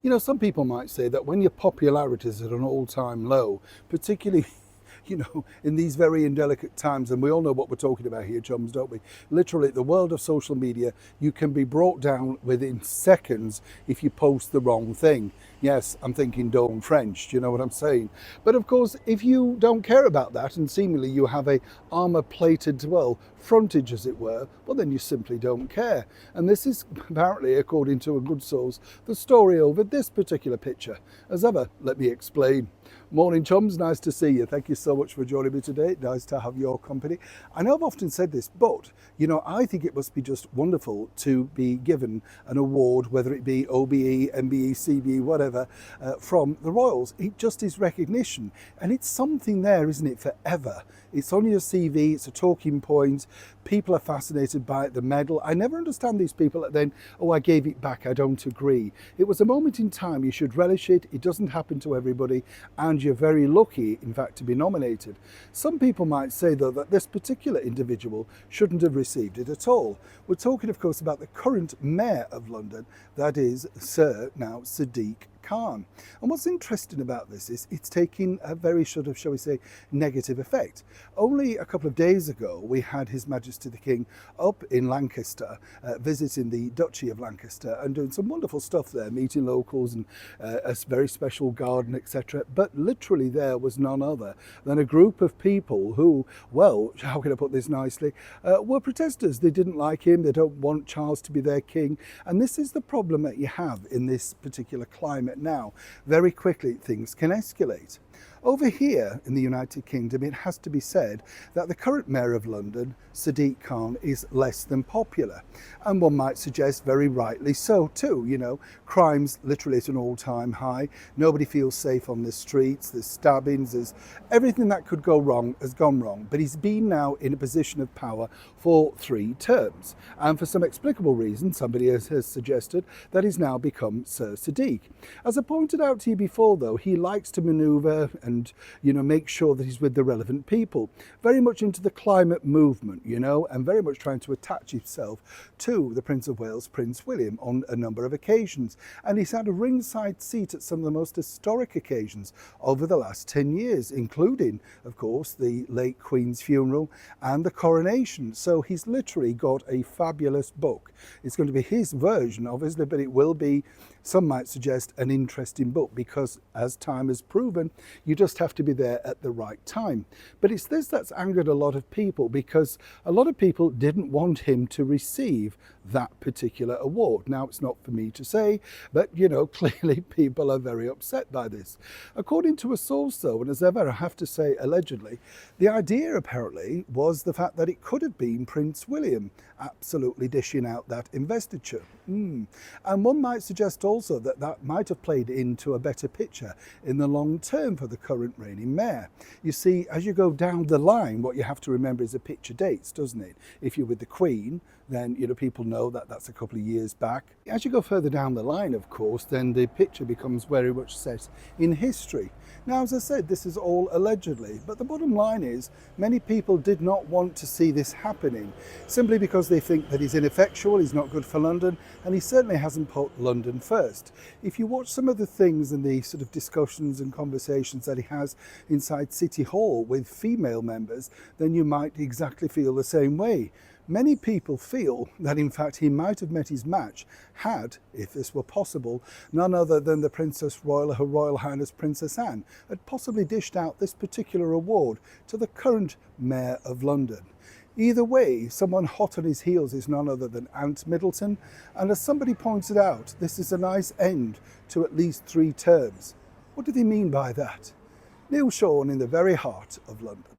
You know, some people might say that when your popularity is at an all-time low, particularly, in these very indelicate times, and we all know what we're talking about here, chums, don't we? Literally, the world of social media, you can be brought down within seconds if you post the wrong thing. Yes, I'm thinking Dawn French, do you know what I'm saying? But of course, if you don't care about that and seemingly you have a armor-plated, well, frontage as it were, well then you simply don't care. And this is apparently, according to a good source, the story over this particular picture. As ever, let me explain. Morning chums, nice to see you. Thank you so much for joining me today. Nice to have your company. I know I've often said this, but I think it must be just wonderful to be given an award, whether it be OBE, MBE, CBE, whatever, from the Royals. It just is recognition, and it's something there, isn't it, forever. It's on your CV, it's a talking point, people are fascinated by it, the medal. I never understand these people that then, oh, I gave it back, I don't agree. It was a moment in time, you should relish it, it doesn't happen to everybody, and you're very lucky, in fact, to be nominated. Some people might say, though, that this particular individual shouldn't have received it at all. We're talking, of course, about the current Mayor of London, that is Sir, now, Sadiq Khan. And what's interesting about this is it's taking a very sort of, shall we say, negative effect. Only a couple of days ago, we had His Majesty the King up in Lancaster, visiting the Duchy of Lancaster and doing some wonderful stuff there, meeting locals and a very special garden, etc. But literally there was none other than a group of people who, well, how can I put this nicely, were protesters. They didn't like him, they don't want Charles to be their king. And this is the problem that you have in this particular climate now. Very quickly things can escalate. Over here in the United Kingdom, it has to be said that the current Mayor of London, Sadiq Khan, is less than popular. And one might suggest very rightly so too. Crime's literally at an all-time high. Nobody feels safe on the streets. There's stabbings, there's everything that could go wrong has gone wrong. But he's been now in a position of power for 3 terms. And for some explicable reason, somebody has suggested that he's now become Sir Sadiq. As I pointed out to you before, though, he likes to manoeuvre and make sure that he's with the relevant people. Very much into the climate movement, and very much trying to attach himself to the Prince of Wales, Prince William, on a number of occasions. And he's had a ringside seat at some of the most historic occasions over the last 10 years, including, of course, the late Queen's funeral and the coronation. So he's literally got a fabulous book. It's going to be his version, obviously, but it will be, some might suggest, an interesting book because, as time has proven, you just have to be there at the right time. But it's this that's angered a lot of people because a lot of people didn't want him to receive that particular award. Now, it's not for me to say, but clearly people are very upset by this. According to a source, though, and as ever I have to say allegedly, the idea apparently was the fact that it could have been Prince William absolutely dishing out that investiture. And one might suggest also that that might have played into a better picture in the long term for the current reigning mayor. You see, as you go down the line, what you have to remember is the picture dates, doesn't it? If you're with the Queen, then people know that that's a couple of years back. As you go further down the line, of course, then the picture becomes very much set in history. Now, as I said, this is all allegedly, but the bottom line is many people did not want to see this happening, simply because they think that he's ineffectual, he's not good for London, and he certainly hasn't put London first. If you watch some of the things and the sort of discussions and conversations that he has inside City Hall with female members, then you might exactly feel the same way. Many people feel that in fact he might have met his match had, if this were possible, none other than the Princess Royal, Her Royal Highness Princess Anne, had possibly dished out this particular award to the current Mayor of London. Either way, someone hot on his heels is none other than Ant Middleton, and as somebody pointed out, this is a nice end to at least 3 terms. What do they mean by that? Neil Sean in the very heart of London.